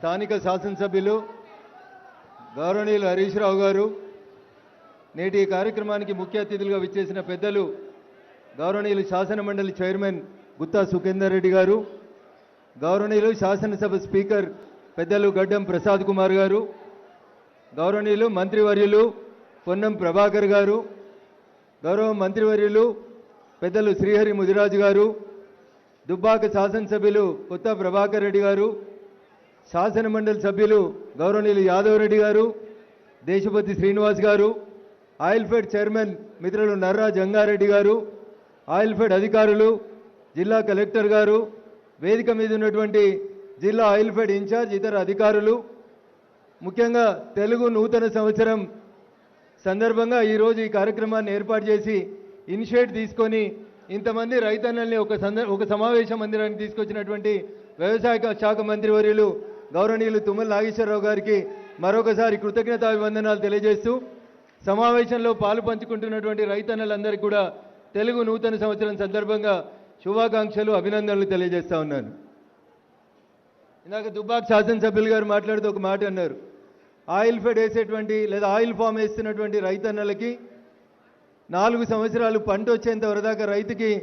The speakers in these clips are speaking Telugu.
స్థానిక శాసనసభ్యులు గౌరవనీయులు హరీష్ రావు గారు, నేటి ఈ కార్యక్రమానికి ముఖ్య అతిథులుగా విచ్చేసిన పెద్దలు గౌరవనీయులు శాసన మండలి చైర్మన్ గుత్తా సుఖేందర్ రెడ్డి గారు, గౌరవనీయులు శాసనసభ స్పీకర్ పెద్దలు గడ్డం ప్రసాద్ కుమార్ గారు, గౌరవనీయులు మంత్రివర్యులు పొన్నం ప్రభాకర్ గారు, గౌరవ మంత్రివర్యులు పెద్దలు శ్రీహరి ముదిరాజు గారు, దుబ్బాక శాసనసభ్యులు కొత్త ప్రభాకర్ రెడ్డి గారు, శాసన మండలి సభ్యులు గౌరవనీయులు యాదవ్ రెడ్డి గారు, దేశపతి శ్రీనివాస్ గారు, ఆయిల్ఫెడ్ చైర్మన్ మిత్రులు నర్రా జంగారెడ్డి గారు, ఆయిల్ఫెడ్ అధికారులు, జిల్లా కలెక్టర్ గారు, వేదిక మీద ఉన్నటువంటి జిల్లా ఆయిల్ఫెడ్ ఇన్ఛార్జ్ ఇతర అధికారులు, ముఖ్యంగా తెలుగు నూతన సంవత్సరం సందర్భంగా ఈరోజు ఈ కార్యక్రమాన్ని ఏర్పాటు చేసి ఇనిషియేట్ తీసుకొని ఇంతమంది రైతన్నల్ని ఒక సమావేశ మందిరానికి తీసుకొచ్చినటువంటి వ్యవసాయ శాఖ మంత్రివర్యులు గౌరవనీయులు తుమ్మల నాగేశ్వరరావు గారికి మరొకసారి కృతజ్ఞతాభివందనాలు తెలియజేస్తూ సమావేశంలో పాలు పంచుకుంటున్నటువంటి రైతన్నలందరికీ కూడా తెలుగు నూతన సంవత్సరం సందర్భంగా శుభాకాంక్షలు అభినందనలు తెలియజేస్తా ఉన్నాను. ఇందాక దుబ్బాక శాసనసభ్యులు గారు మాట్లాడుతూ ఒక మాట అన్నారు, ఆయిల్ ఫెడ్ వేసేటువంటి లేదా ఆయిల్ ఫామ్ వేస్తున్నటువంటి రైతన్నలకి 4 సంవత్సరాలు పంట వచ్చేంత వరదాకా రైతుకి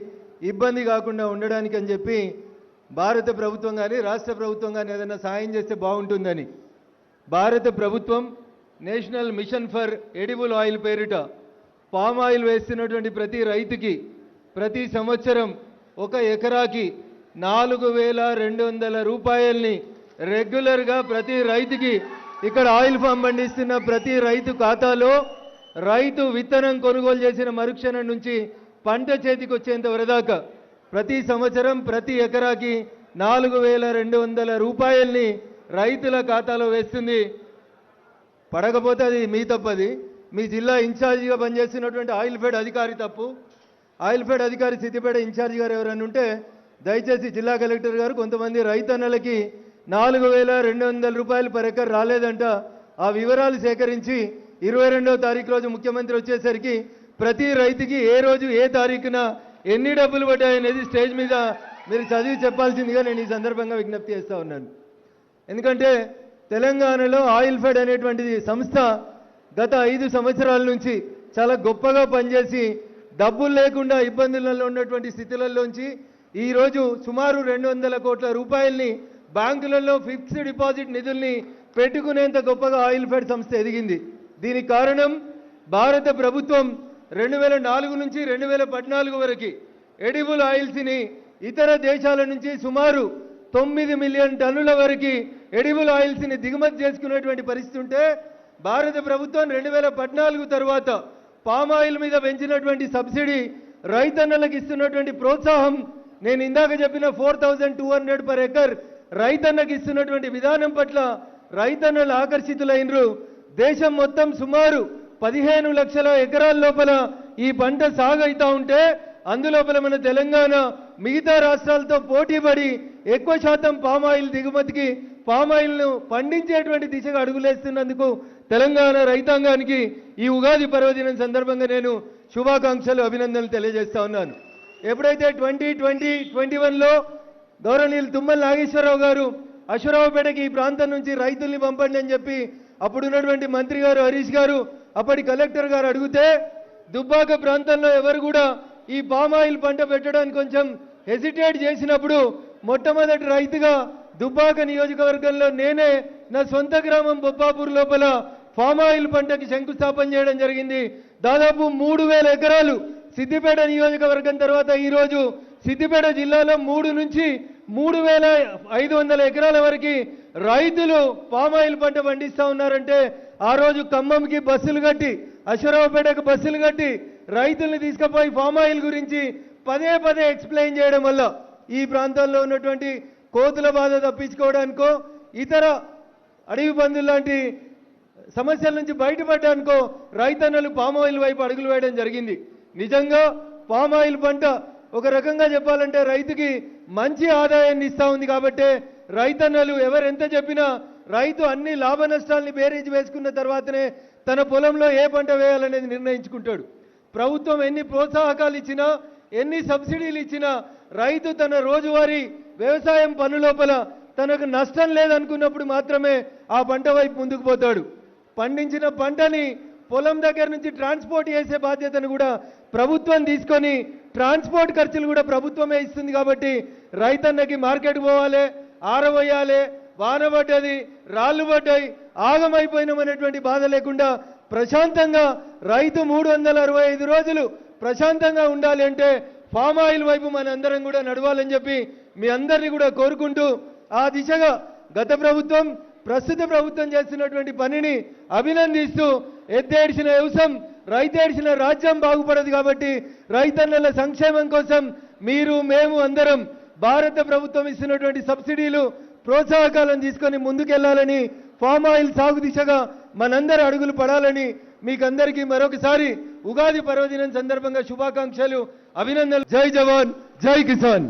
ఇబ్బంది కాకుండా ఉండడానికి అని చెప్పి భారత ప్రభుత్వం కానీ రాష్ట్ర ప్రభుత్వం కానీ ఏదైనా సాయం చేస్తే బాగుంటుందని భారత ప్రభుత్వం national mission for edible oil పేరిట పామ్ ఆయిల్ వేస్తున్నటువంటి ప్రతి రైతుకి ప్రతి సంవత్సరం 1 ఎకరాకి 4,200 రూపాయల్ని రెగ్యులర్గా ప్రతి రైతుకి ఇక్కడ ఆయిల్ ఫామ్ పండిస్తున్న ప్రతి రైతు ఖాతాలో రైతు విత్తనం కొనుగోలు చేసిన మరుక్షణం నుంచి పంట చేతికి వచ్చేంత వరదాకా ప్రతి సంవత్సరం ప్రతి ఎకరాకి 4,200 రూపాయల్ని రైతుల ఖాతాలో వేస్తుంది. పడకపోతే అది మీ తప్పది, మీ జిల్లా ఇన్ఛార్జిగా పనిచేస్తున్నటువంటి ఆయిల్ ఫెడ్ అధికారి తప్పు. ఆయిల్ ఫెడ్ అధికారి సిద్దిపేట ఇన్ఛార్జి గారు ఎవరైనా ఉంటే దయచేసి జిల్లా కలెక్టర్ గారు కొంతమంది రైతన్నలకి 4,200 రూపాయలు పర్ ఎకర్ రాలేదంట, ఆ వివరాలు సేకరించి 22వ తారీఖు రోజు ముఖ్యమంత్రి వచ్చేసరికి ప్రతి రైతుకి ఏ రోజు ఏ తారీఖున ఎన్ని డబ్బులు పడ్డాయనేది స్టేజ్ మీద మీరు చదివి చెప్పాల్సిందిగా నేను ఈ సందర్భంగా విజ్ఞప్తి చేస్తూ ఉన్నాను. ఎందుకంటే తెలంగాణలో ఆయిల్ ఫెడ్ అనేటువంటిది సంస్థ గత 5 సంవత్సరాల నుంచి చాలా గొప్పగా పనిచేసి డబ్బులు లేకుండా ఇబ్బందులలో ఉన్నటువంటి స్థితులలోంచి ఈరోజు సుమారు 200 కోట్ల రూపాయల్ని బ్యాంకులలో ఫిక్స్డ్ డిపాజిట్ నిధుల్ని పెట్టుకునేంత గొప్పగా ఆయిల్ ఫెడ్ సంస్థ ఎదిగింది. దీనికి కారణం భారత ప్రభుత్వం 2004 నుంచి 2014 వరకు ఎడిబుల్ ఆయిల్స్ని ఇతర దేశాల నుంచి సుమారు 9 మిలియన్ టన్నుల వరకు ఎడిబుల్ ఆయిల్స్ని దిగుమతి చేసుకునేటువంటి పరిస్థితి ఉంటే భారత ప్రభుత్వం 2014 తర్వాత పామ్ ఆయిల్ మీద పెంచినటువంటి సబ్సిడీ, రైతన్నలకు ఇస్తున్నటువంటి ప్రోత్సాహం, నేను ఇందాక చెప్పిన 4,200 పర్ ఎకర్ రైతన్నకు ఇస్తున్నటువంటి విధానం పట్ల రైతన్నలు ఆకర్షితులైనరు. దేశం మొత్తం సుమారు 15 లక్షల ఎకరాల లోపల ఈ పంట సాగు అవుతా ఉంటే అందులోపల మన తెలంగాణ మిగతా రాష్ట్రాలతో పోటీపడి ఎక్కువ శాతం పామాయిల్ దిగుమతికి పామాయిల్ను పండించేటువంటి దిశగా అడుగులేస్తున్నందుకు తెలంగాణ రైతాంగానికి ఈ ఉగాది పర్వదినం సందర్భంగా నేను శుభాకాంక్షలు అభినందనలు తెలియజేస్తా ఉన్నాను. ఎప్పుడైతే 2021లో గౌరవనీయులు తుమ్మల నాగేశ్వరరావు గారు అశ్వరావుపేటకి ఈ ప్రాంతం నుంచి రైతుల్ని పంపండి అని చెప్పి అప్పుడున్నటువంటి మంత్రి గారు హరీష్ గారు అప్పటి కలెక్టర్ గారు అడిగితే దుబ్బాక ప్రాంతంలో ఎవరు కూడా ఈ పామాయిల్ పంట పెట్టడానికి కొంచెం హెసిటేట్ చేసినప్పుడు మొట్టమొదటి రైతుగా దుబ్బాక నియోజకవర్గంలో నేనే నా సొంత గ్రామం బొప్పాపూర్ లోపల పామాయిల్ పంటకి శంకుస్థాపన చేయడం జరిగింది. దాదాపు 3,000 ఎకరాలు సిద్దిపేట నియోజకవర్గం తర్వాత ఈరోజు సిద్దిపేట జిల్లాలో 3 నుంచి 3,500 ఎకరాల వరకు రైతులు పామాయిల్ పంట పండిస్తూ ఉన్నారంటే ఆ రోజు ఖమ్మంకి బస్సులు కట్టి అశ్వరావుపేటకు బస్సులు కట్టి రైతుల్ని తీసుకుపోయి పామాయిల్ గురించి పదే పదే ఎక్స్ప్లెయిన్ చేయడం వల్ల ఈ ప్రాంతాల్లో ఉన్నటువంటి కోతుల బాధ తప్పించుకోవడానికో ఇతర అడవి పందులు లాంటి సమస్యల నుంచి బయటపడడానికో రైతన్నలు పామాయిల్ వైపు అడుగులు వేయడం జరిగింది. నిజంగా పామాయిల్ పంట ఒక రకంగా చెప్పాలంటే రైతుకి మంచి ఆదాయాన్ని ఇస్తా ఉంది. కాబట్టి రైతన్నలు ఎవరెంత చెప్పినా రైతు అన్ని లాభ నష్టాలని బేరీజ్ వేసుకున్న తర్వాతనే తన పొలంలో ఏ పంట వేయాలనేది నిర్ణయించుకుంటాడు. ప్రభుత్వం ఎన్ని ప్రోత్సాహకాలు ఇచ్చినా ఎన్ని సబ్సిడీలు ఇచ్చినా రైతు తన రోజువారీ వ్యవసాయం పనులోపల తనకు నష్టం లేదనుకున్నప్పుడు మాత్రమే ఆ పంట వైపు ముందుకు పోతాడు. పండించిన పంటని పొలం దగ్గర నుంచి ట్రాన్స్పోర్ట్ చేసే బాధ్యతను కూడా ప్రభుత్వం తీసుకొని ట్రాన్స్పోర్ట్ ఖర్చులు కూడా ప్రభుత్వమే ఇస్తుంది. కాబట్టి రైతన్నకి మార్కెట్ పోవాలి, ఆరబోయాలి, వాన పడ్డది, రాళ్ళు పడ్డాయి, ఆగమైపోయినామనేటువంటి బాధ లేకుండా ప్రశాంతంగా రైతు 365 రోజులు ప్రశాంతంగా ఉండాలి అంటే ఫామ్ ఆయిల్ వైపు మనందరం కూడా నడవాలని చెప్పి మీ అందరినీ కూడా కోరుకుంటూ ఆ దిశగా గత ప్రభుత్వం ప్రస్తుత ప్రభుత్వం చేస్తున్నటువంటి పనిని అభినందిస్తూ ఎద్దేడిసిన వ్యవసాయం రైతేడిసిన రాజ్యం బాగుపడదు. కాబట్టి రైతన్నల సంక్షేమం కోసం మీరు మేము అందరం భారత ప్రభుత్వం ఇస్తున్నటువంటి సబ్సిడీలు ప్రోత్సాహకాలను తీసుకొని ముందుకెళ్లాలని, ఫామ్ ఆయిల్ సాగు దిశగా మనందరి అడుగులు పడాలని మీకందరికీ మరొకసారి ఉగాది పర్వదినం సందర్భంగా శుభాకాంక్షలు, అభినందనలు. జై జవాన్, జై కిసాన్.